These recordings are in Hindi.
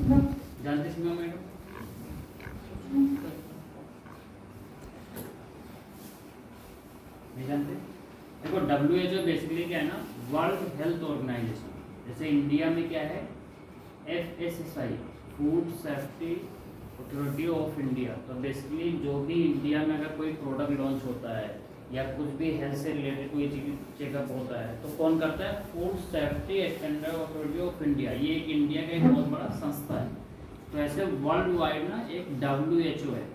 जानते सीमा मैडम? नहीं जानते? देखो WHO बेसिकली क्या है ना, वर्ल्ड हेल्थ ऑर्गेनाइजेशन। जैसे इंडिया में क्या है, FSSAI, food safety authority of India. तो बेसिकली जो भी इंडिया में अगर कोई प्रोडक्ट लॉन्च होता है या कुछ भी हेल्थ से रिलेटेड कोई चेकअप होता है तो कौन करता है? Food safety standard authority of India. ये एक इंडिया का एक बहुत बड़ा संस्था है। तो ऐसे वर्ल्ड वाइड ना एक WHO है।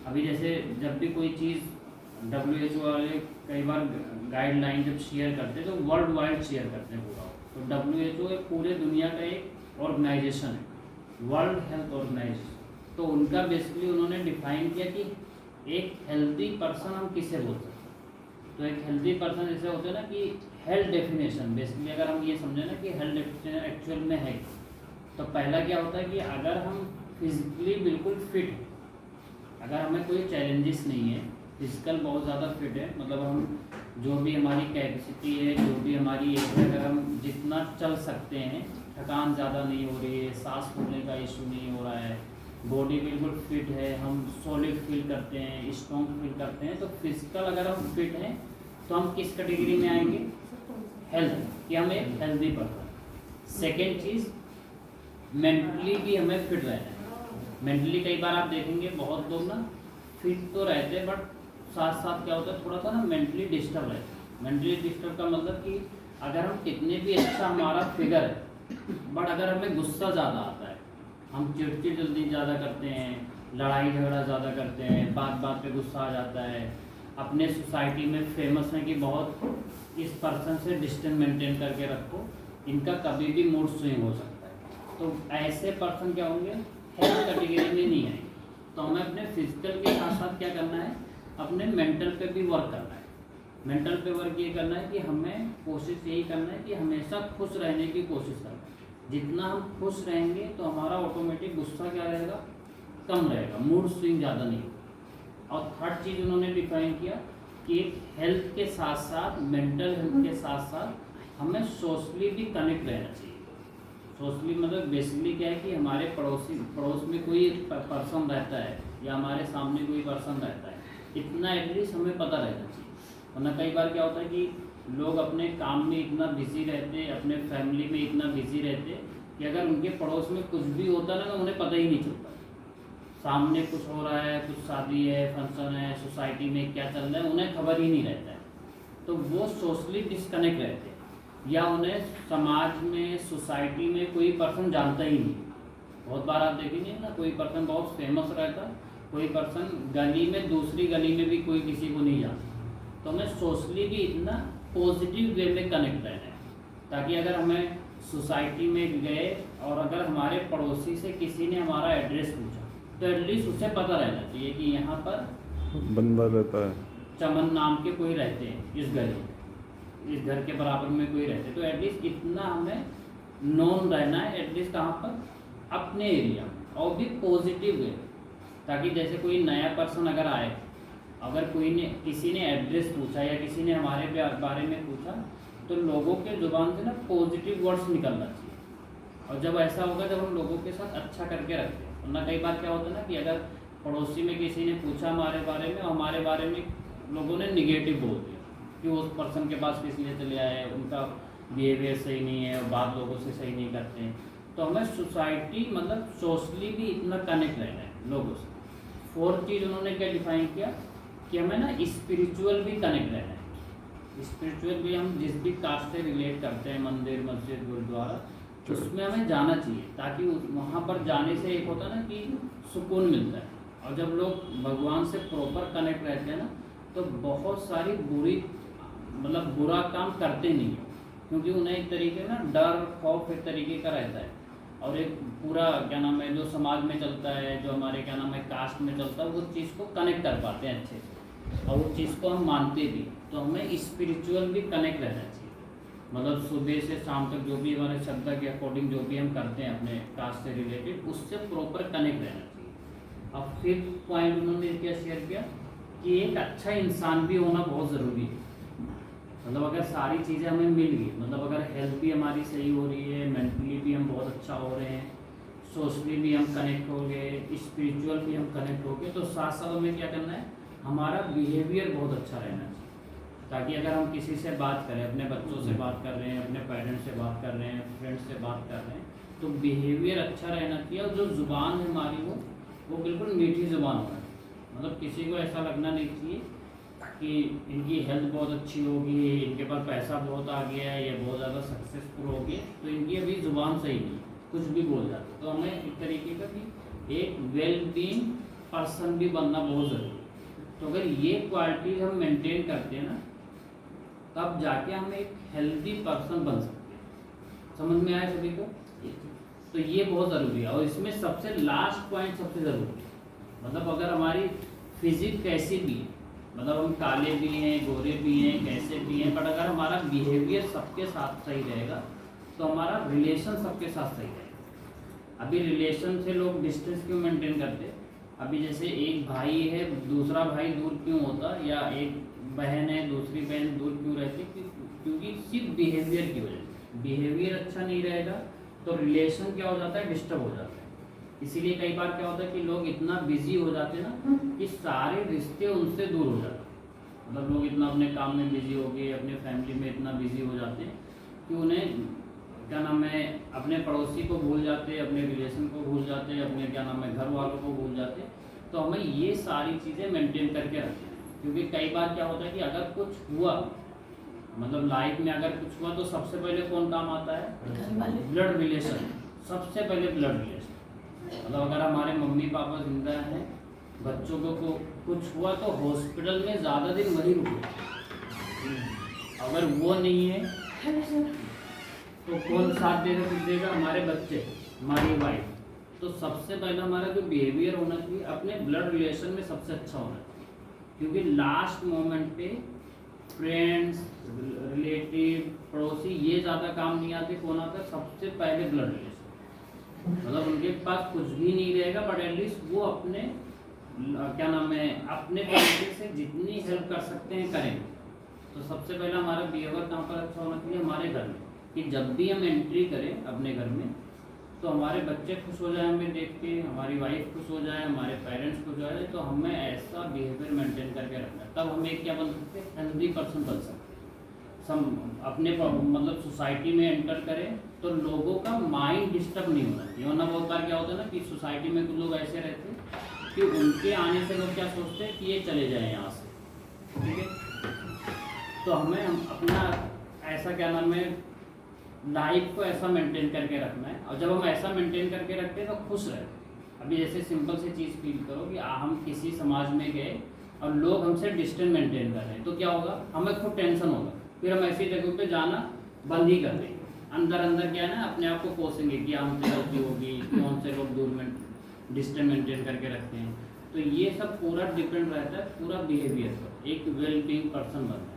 अभी जैसे जब भी कोई चीज़ WHO वाले कई बार गाइडलाइन जब शेयर करते हैं तो वर्ल्ड वाइड शेयर करते हैं पूरा। तो WHO एक पूरे दुनिया का एक ऑर्गेनाइजेशन है, वर्ल्ड हेल्थ ऑर्गेनाइजेशन। तो उनका बेसिकली उन्होंने डिफाइन किया कि एक हेल्दी पर्सन हम किसे बोलते हैं। तो एक हेल्दी पर्सन जैसे होते हैं ना कि हेल्थ डेफिनेशन, बेसिकली अगर हम ये समझें ना कि हेल्थ डेफिनेशन एक्चुअल में है, तो पहला क्या होता है कि अगर हम फिजिकली बिल्कुल फिट हैं, अगर हमें कोई चैलेंजेस नहीं है, फिजिकल बहुत ज़्यादा फिट है, मतलब हम जो भी हमारी कैपेसिटी है, जो भी हमारी एज है, अगर हम जितना चल सकते हैं, थकान ज़्यादा नहीं हो रही है, सांस फूलने का इशू नहीं हो रहा है, बॉडी बिल्कुल फिट है, हम सॉलिड फील करते हैं, स्ट्रॉन्ग फील करते हैं, तो फिजिकल अगर हम फिट हैं तो हम किस कैटेगरी में आएंगे? हेल्थ, कि हम एक हेल्दी पर्सन। सेकेंड चीज़, मेंटली भी हमें फिट रहना है। मेंटली कई बार आप देखेंगे बहुत लोग ना फिट तो रहते हैं, बट साथ साथ क्या होता है, थोड़ा सा ना मेंटली डिस्टर्ब रहता है। मेंटली डिस्टर्ब का मतलब कि अगर हम कितने भी अच्छा हमारा फिगर है, बट अगर हमें गुस्सा ज़्यादा आता है, हम चिड़चिड़ जल्दी ज़्यादा करते हैं, लड़ाई झगड़ा ज़्यादा करते हैं, बात बात पे गुस्सा आ जाता है, अपने सोसाइटी में फेमस है कि बहुत इस पर्सन से डिस्टेंस मेंटेन करके रखो, इनका कभी भी मूड स्विंग हो सकता है। तो ऐसे पर्सन क्या होंगे? हेल्थ कैटेगरी में नहीं आएंगे। तो हमें अपने फिजिकल के साथ साथ क्या करना है? अपने मेंटल पे भी वर्क करना है। मेंटल पे वर्क ये करना है कि हमें कोशिश यही करना है कि हमेशा खुश रहने की कोशिश करना है। जितना हम खुश रहेंगे तो हमारा ऑटोमेटिक गुस्सा क्या रहेगा? कम रहेगा, मूड स्विंग ज़्यादा नहीं होगा। और थर्ड चीज़ उन्होंने डिफाइन किया कि हेल्थ के साथ साथ, मेंटल हेल्थ के साथ साथ हमें सोशली भी कनेक्ट रहना चाहिए। सोशली मतलब बेसिकली क्या है कि हमारे पड़ोस में कोई पर्सन रहता है या हमारे सामने कोई पर्सन रहता है, इतना एटलीस्ट हमें पता रहना चाहिए। वरना कई बार क्या होता है कि लोग अपने काम में इतना बिजी रहते हैं, अपने फैमिली में इतना बिजी रहते हैं कि अगर उनके पड़ोस में कुछ भी होता है ना तो उन्हें पता ही नहीं चलता। सामने कुछ हो रहा है, कुछ शादी है, फंक्शन है, सोसाइटी में क्या चल रहा है, उन्हें खबर ही नहीं रहता है। तो वो सोशली डिस्कनेक्ट रहते हैं, या उन्हें समाज में, सोसाइटी में कोई पर्सन जानता ही नहीं। बहुत बार आप देखेंगे ना, कोई पर्सन बहुत फेमस रहता, कोई पर्सन गली में, दूसरी गली में भी कोई किसी को नहीं जानता। तो हमें सोशली भी इतना पॉजिटिव वे में कनेक्ट रहना है, ताकि अगर हमें सोसाइटी में गए और अगर हमारे पड़ोसी से किसी ने हमारा एड्रेस पूछा तो एटलीस्ट उसे पता रहना चाहिए कि यहाँ पर बंदा रहता है, चमन नाम के कोई रहते हैं इस गली में, इस घर के बराबर में कोई रहते। तो एटलीस्ट इतना हमें नोन रहना है, एटलीस्ट कहाँ पर? अपने एरिया में, और भी पॉजिटिव वे, ताकि जैसे कोई नया पर्सन अगर आए, अगर किसी ने एड्रेस पूछा या किसी ने हमारे बारे में पूछा, तो लोगों के ज़ुबान से ना पॉजिटिव वर्ड्स निकलना चाहिए। और जब ऐसा होगा जब हम लोगों के साथ अच्छा करके रखते हैं। वरना कई बार क्या होता है ना कि अगर पड़ोसी में किसी ने पूछा हमारे बारे में और हमारे बारे में लोगों ने निगेटिव बोल दिया कि उस पर्सन के पास किस लिए चले आए, उनका बिहेवियर सही नहीं है और बात लोगों से सही नहीं करते हैं। तो हमें सोसाइटी मतलब सोशली भी इतना कनेक्ट रहना है लोगों से। फोर्थ चीज़ उन्होंने क्या डिफाइन किया कि हमें ना स्पिरिचुअल भी कनेक्ट रहना है। स्पिरिचुअल भी हम जिस भी कास्ट से रिलेट करते हैं, मंदिर, मस्जिद, गुरुद्वारा, उसमें हमें जाना चाहिए, ताकि वहाँ पर जाने से एक होता है ना कि सुकून मिलता है। और जब लोग भगवान से प्रॉपर कनेक्ट रहते हैं ना तो बहुत सारी बुरा काम करते नहीं हैं, क्योंकि उन्हें एक तरीके ना डर, खौफ एक तरीके का रहता है। और एक पूरा क्या नाम है जो समाज में चलता है, जो हमारे क्या नाम है कास्ट में चलता है, वो चीज़ को कनेक्ट कर पाते हैं अच्छे से, और वो चीज़ को हम मानते भी। तो हमें स्पिरिचुअल भी कनेक्ट रहना चाहिए, मतलब सुबह से शाम तक जो भी हमारे श्रद्धा के अकॉर्डिंग जो भी हम करते हैं अपने कास्ट से रिलेटेड, उससे प्रॉपर कनेक्ट रहना चाहिए। अब फिफ्थ पॉइंट उन्होंने क्या शेयर किया कि एक अच्छा इंसान भी होना बहुत ज़रूरी है। मतलब अगर सारी चीज़ें हमें मिल गई, मतलब अगर हेल्थ भी हमारी सही हो रही है, मेंटली भी हम बहुत अच्छा हो रहे हैं, सोशली भी हम कनेक्ट हो गए, स्पिरिचुअल भी हम कनेक्ट हो गए, तो साथ साथ हमें क्या करना है, हमारा बिहेवियर बहुत अच्छा रहना चाहिए, ताकि अगर हम किसी से बात करें, अपने बच्चों से बात कर रहे हैं, अपने पेरेंट्स से बात कर रहे हैं, फ्रेंड्स से बात कर रहे हैं, तो बिहेवियर अच्छा रहना चाहिए और जो ज़ुबान है हमारी वो बिल्कुल मीठी ज़ुबान होना चाहिए। मतलब किसी को ऐसा लगना नहीं चाहिए कि इनकी हेल्थ बहुत अच्छी होगी, इनके पास पैसा बहुत आ गया है, या बहुत ज़्यादा सक्सेसफुल हो गए, तो इनकी अभी ज़ुबान सही नहीं, कुछ भी बोल जाते। तो हमें एक तरीके का भी एक वेल बीइंग पर्सन भी बनना बहुत ज़रूरी है। तो अगर ये क्वालिटीज हम मेंटेन करते हैं ना, तब जाके हम एक हेल्दी पर्सन बन सकते हैं। समझ में आया सभी को? तो ये बहुत ज़रूरी है। और इसमें सबसे लास्ट पॉइंट सबसे ज़रूरी है, मतलब अगर हमारी फिजिक कैसी भी है, मतलब हम काले भी हैं, गोरे भी हैं, कैसे भी हैं, बट अगर हमारा बिहेवियर सबके साथ सही रहेगा तो हमारा रिलेशन सबके साथ सही रहेगा। अभी रिलेशन से लोग डिस्टेंस क्यों मेंटेन करते? अभी जैसे एक भाई है, दूसरा भाई दूर क्यों होता, या एक बहन है, दूसरी बहन दूर क्यों रहती? क्योंकि सिर्फ बिहेवियर की वजह से। बिहेवियर अच्छा नहीं रहेगा तो रिलेशन क्या हो जाता है, डिस्टर्ब हो जाता है। इसीलिए कई बार क्या होता है कि लोग इतना बिजी हो जाते हैं ना कि सारे रिश्ते उनसे दूर हो जाते हैं। मतलब लोग इतना अपने काम में बिजी हो गए, अपने फैमिली में इतना बिजी हो जाते हैं कि उन्हें क्या नाम है, अपने पड़ोसी को भूल जाते हैं, अपने रिलेशन को भूल जाते हैं, अपने क्या नाम है घर वालों को भूल जाते हैं। तो हमें ये सारी चीज़ें मेंटेन करके रखनी है, क्योंकि कई बार क्या होता है कि अगर कुछ हुआ, मतलब लाइफ में अगर कुछ हुआ, तो सबसे पहले कौन काम आता है? Blood relation. सबसे पहले ब्लड रिलेशन। मतलब अगर हमारे मम्मी पापा जिंदा हैं, बच्चों को कुछ हुआ तो हॉस्पिटल में ज़्यादा दिन वही रुके। अगर वो नहीं है तो कौन साथ देगा? हमारे बच्चे, हमारी वाइफ। तो सबसे पहला हमारा जो बिहेवियर होना चाहिए अपने ब्लड रिलेशन में सबसे अच्छा होना चाहिए, क्योंकि लास्ट मोमेंट पे फ्रेंड्स, रिलेटिव, पड़ोसी ये ज़्यादा काम नहीं आते। कौन आता है? सबसे पहले ब्लड रिलेशन। मतलब उनके पास कुछ भी नहीं रहेगा, बट एटलीस्ट वो अपने क्या नाम है, अपने तरीके से जितनी हेल्प कर सकते हैं करेंगे। तो सबसे पहला हमारा बिहेवियर कहाँ पर अच्छा होना चाहिए? हमारे घर में, कि जब भी हम एंट्री करें अपने घर में तो हमारे बच्चे खुश हो जाए हमें देख के, हमारी वाइफ खुश हो जाए, हमारे पेरेंट्स खुश हो जाए। तो हमें ऐसा बिहेवियर मेंटेन करके रखना है, तब हम एक क्या बन सकते हैं? हेल्दी पर्सन बन सकते हैं। सम अपने मतलब सोसाइटी में एंटर करें तो लोगों का माइंड डिस्टर्ब नहीं होना चाहिए। वरना बहुत बार क्या होता है ना कि सोसाइटी में कुछ लोग ऐसे रहते हैं कि उनके आने से लोग क्या सोचते हैं कि ये चले जाएँ यहाँ से, ठीक है? तो हमें अपना ऐसा क्या नाम है, लाइफ को ऐसा मेंटेन करके रखना है। और जब हम ऐसा मेंटेन करके रखते हैं तो खुश रहते हैं। अभी जैसे सिंपल सी चीज़ फील करो कि हम किसी समाज में गए और लोग हमसे डिस्टेंस मेंटेन कर रहे हैं, तो क्या होगा? हमें खुद टेंशन होगा, फिर हम ऐसी जगह पे जाना बंद ही कर देंगे। अंदर अंदर क्या है ना, अपने आप को कोसेंगे कि हमसे गलती होगी, कौन से लोग दूर में डिस्टेंस मेंटेन करके रखते हैं। तो ये सब पूरा डिपेंड रहता है पूरा बिहेवियर पर, एक वेल बीइंग पर्सन बनना है।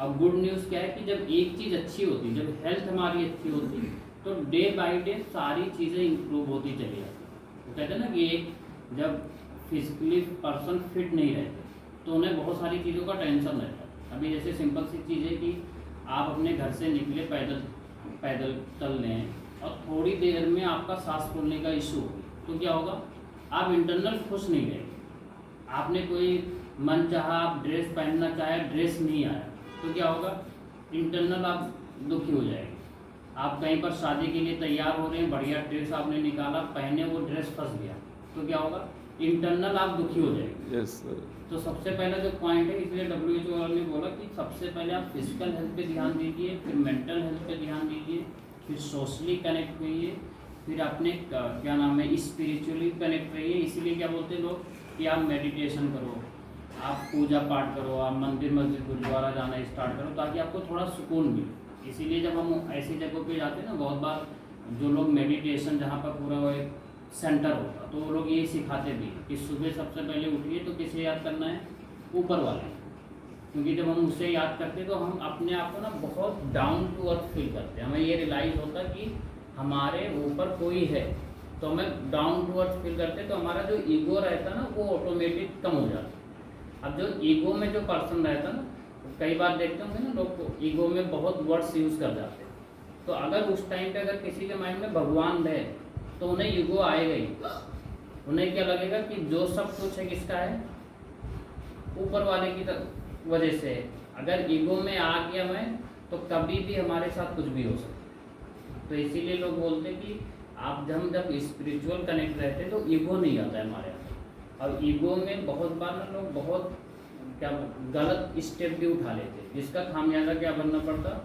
अब गुड न्यूज़ क्या है कि जब एक चीज़ अच्छी होती है, जब हेल्थ हमारी अच्छी होती है, तो डे बाय डे सारी चीज़ें इंप्रूव होती चली जाती है। तो कहते हैं ना कि एक जब फिजिकली पर्सन फिट नहीं रहते तो उन्हें बहुत सारी चीज़ों का टेंशन रहता है। अभी जैसे सिंपल सी चीज़ है कि आप अपने घर से निकले, पैदल चल रहे हैं और थोड़ी देर में आपका सांस फूलने का इशू हो, तो क्या होगा? आप इंटरनल खुश नहीं रहेंगे। आपने कोई मन चाहा, आप ड्रेस पहनना चाहे, ड्रेस नहीं आया, तो क्या होगा? इंटरनल आप दुखी हो जाएंगे। आप कहीं पर शादी के लिए तैयार हो रहे हैं, बढ़िया ड्रेस आपने निकाला, पहने, वो ड्रेस फंस गया, तो क्या होगा? इंटरनल आप दुखी हो जाएंगे। Yes sir. तो सबसे पहला जो पॉइंट है, इसलिए WHO वालों ने बोला कि सबसे पहले आप फिजिकल हेल्थ पे ध्यान दीजिए, फिर मेंटल हेल्थ पे ध्यान दीजिए, फिर सोशली कनेक्ट होइए, फिर अपने क्या नाम है स्पिरिचुअली कनेक्ट रहिए। इसीलिए क्या बोलते हैं लोग कि आप मेडिटेशन करो, आप पूजा पाठ करो, आप मंदिर मस्जिद गुरुद्वारा जाना स्टार्ट करो, ताकि आपको थोड़ा सुकून मिले। इसीलिए जब हम ऐसी जगहों पे जाते हैं ना, बहुत बार जो लोग मेडिटेशन, जहाँ पर पूरा वो एक सेंटर होता, तो वो लोग ये सिखाते भी कि सुबह सबसे पहले उठिए तो किसे याद करना है? ऊपर वाले। क्योंकि जब हम उससे याद करते हैं तो हम अपने आप को ना बहुत डाउन टू अर्थ फील करते हैं। हमें ये रियलाइज़ होता है कि हमारे ऊपर कोई है, तो हमें डाउन टू अर्थ फील करते हैं। तो हमारा जो ईगो रहता है ना, वो ऑटोमेटिक कम हो जाता है। अब जो ईगो में जो पर्सन रहता है ना, कई बार देखते होंगे ना लोग को ईगो में बहुत वर्ड्स यूज़ कर जाते हैं। तो अगर उस टाइम पे अगर किसी के माइंड में भगवान रहे तो उन्हें ईगो आएगा ही। उन्हें क्या लगेगा कि जो सब कुछ है किसका है, ऊपर वाले की वजह से है। अगर ईगो में आ गया मैं तो कभी भी हमारे साथ कुछ भी हो सकता है। तो इसीलिए लोग बोलते हैं कि आप जब स्पिरिचुअल कनेक्ट रहते हैं तो ईगो नहीं आता है हमारे अंदर। और ईगो में बहुत बार ना लोग बहुत क्या गलत स्टेप भी उठा लेते हैं, जिसका खामियाजा क्या बनना पड़ता,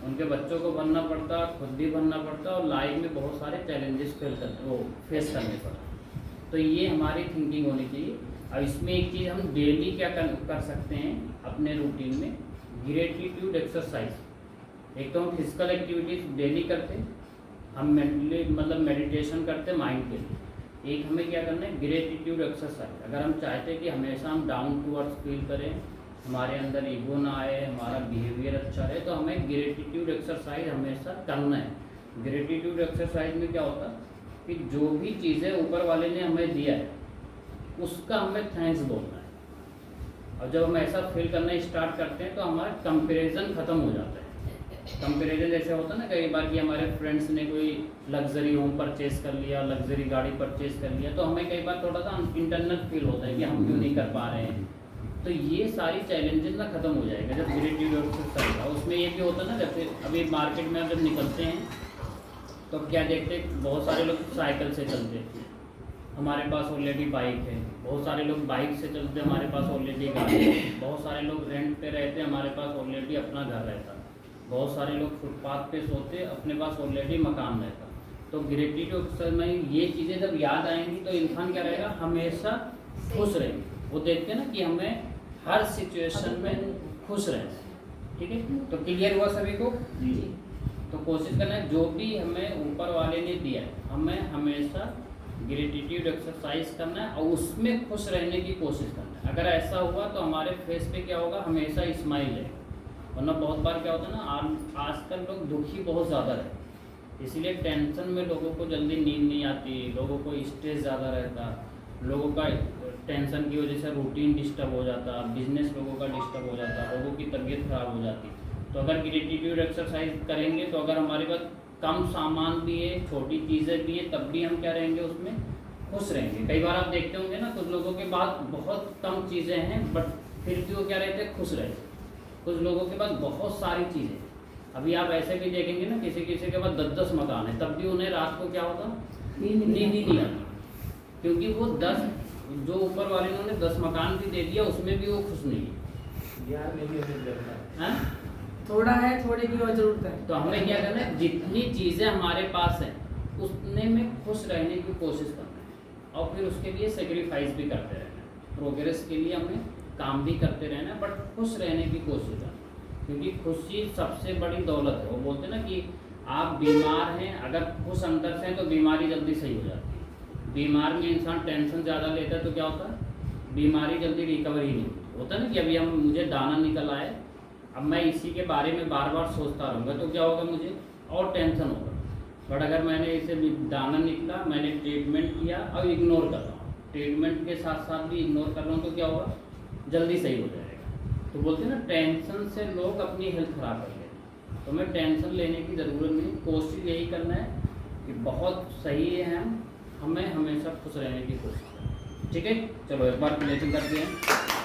उनके बच्चों को बनना पड़ता, खुद भी बनना पड़ता और लाइफ में बहुत सारे चैलेंजेस फेस करने पड़ते। तो ये हमारी थिंकिंग होनी चाहिए। अब इसमें एक चीज़ हम डेली क्या कर सकते हैं अपने रूटीन में, ग्रेटिट्यूड एक्सरसाइज। एक तो हम फिजिकल एक्टिविटीज़ डेली करते हैं, हम मेंटली मतलब मेडिटेशन करते हैं माइंड के लिए। एक हमें क्या करना है, ग्रेटिट्यूड एक्सरसाइज। अगर हम चाहते हैं कि हमेशा हम डाउन टू अर्थ फील करें, हमारे अंदर ईगो ना आए, हमारा बिहेवियर अच्छा रहे, तो हमें ग्रेटिट्यूड एक्सरसाइज हमेशा करना है। ग्रेटिट्यूड एक्सरसाइज में क्या होता है कि जो भी चीज़ें ऊपर वाले ने हमें दिया है उसका हमें थैंक्स बोलना है। और जब हम ऐसा फील करना स्टार्ट करते हैं तो हमारा कंपैरिजन ख़त्म हो जाता है। कंपैरिजन जैसे होता है ना कई बार कि हमारे फ्रेंड्स ने कोई लग्जरी होम परचेज कर लिया, लग्जरी गाड़ी परचेज कर लिया, तो हमें कई बार थोड़ा सा इंटरनल फील होता है कि हम क्यों नहीं कर पा रहे हैं। तो ये सारी चैलेंजेस ना ख़त्म हो जाएगा जब ग्रेटिट्यूड एक्सरसाइज है। उसमें ये भी होता है ना, जैसे अभी मार्केट में जब निकलते हैं तो क्या देखते हैं, बहुत सारे लोग साइकिल से चलते हैं, हमारे पास ऑलरेडी बाइक है। बहुत सारे लोग बाइक से चलते हैं, हमारे पास ऑलरेडी गाड़ी है। बहुत सारे लोग रेंट पे रहते हैं, हमारे पास ऑलरेडी अपना घर रहता है। बहुत सारे लोग फुटपाथ पे सोते, अपने पास ऑलरेडी मकान रहता। तो ग्रेटिट्यूड में ये चीज़ें जब याद आएंगी तो इंसान क्या रहेगा, हमेशा खुश रहेगा। वो देखते हैं ना कि हमें हर सिचुएशन में खुश रहना है। ठीक है, तो क्लियर हुआ सभी को? जी। तो कोशिश करना है जो भी हमें ऊपर वाले ने दिया है हमें हमेशा ग्रेटिट्यूड एक्सरसाइज करना है और उसमें खुश रहने की कोशिश करना है। अगर ऐसा हुआ तो हमारे फेस पे क्या होगा, हमेशा स्माइल है। वरना बहुत बार क्या होता है ना, आजकल लोग दुखी बहुत ज़्यादा रहते, इसीलिए टेंशन में लोगों को जल्दी नींद नहीं आती, लोगों को स्ट्रेस ज़्यादा रहता, लोगों का टेंशन की वजह से रूटीन डिस्टर्ब हो जाता, बिजनेस लोगों का डिस्टर्ब हो जाता, लोगों की तबीयत खराब हो जाती। तो अगर ग्रेटिट्यूड एक्सरसाइज करेंगे तो अगर हमारे पास कम सामान भी है, छोटी चीज़ें भी है, तब भी हम क्या रहेंगे, उसमें खुश रहेंगे। कई बार आप देखते होंगे ना, कुछ लोगों के पास बहुत कम चीज़ें हैं बट फिर भी वो क्या रहते हैं, खुश रहते। कुछ लोगों के पास बहुत सारी चीज़ें, अभी आप ऐसे भी देखेंगे ना, किसी किसी के पास 10-10 मकान है, तब भी उन्हें रात को क्या होता, नींद ही नहीं आती, क्योंकि वो 10 जो ऊपर वाले ने उन्हें 10 मकान भी दे दिया, उसमें भी वो खुश नहीं है। यार हाँ? थोड़ा है, थोड़े की और जरूरत है। तो हमें क्या करना है, जितनी चीज़ें हमारे पास हैं उतने में खुश रहने की कोशिश करना है और फिर उसके लिए सेक्रीफाइस भी करते रहना है। प्रोग्रेस के लिए हमें काम भी करते रहना है बट खुश रहने की कोशिश करना है, क्योंकि खुशी सबसे बड़ी दौलत है। वो बोलते हैं ना कि आप बीमार हैं, अगर खुश अंदर से हैं तो बीमारी जल्दी सही हो जाती है। बीमार में इंसान टेंशन ज़्यादा लेता है तो क्या होता है, बीमारी जल्दी रिकवरी नहीं होता है ना। कि अभी मुझे दाना निकल आए, अब मैं इसी के बारे में बार बार सोचता रहूँगा तो क्या होगा, मुझे और टेंशन होगा। बट अगर मैंने इसे दाना निकला, मैंने ट्रीटमेंट किया और इग्नोर कर रहा हूँ, ट्रीटमेंट के साथ साथ भी इग्नोर कर रहा हूँ, तो क्या होगा, जल्दी सही हो जाएगा। तो बोलते हैं ना, टेंशन से लोग अपनी हेल्थ खराब कर लेते हैं। तो हमें टेंशन लेने की ज़रूरत नहीं, कोशिश यही करना है कि बहुत सही है, हमें हमेशा खुश रहने की कोशिश करें। ठीक है, चलो एक बार प्लेटिंग करते हैं।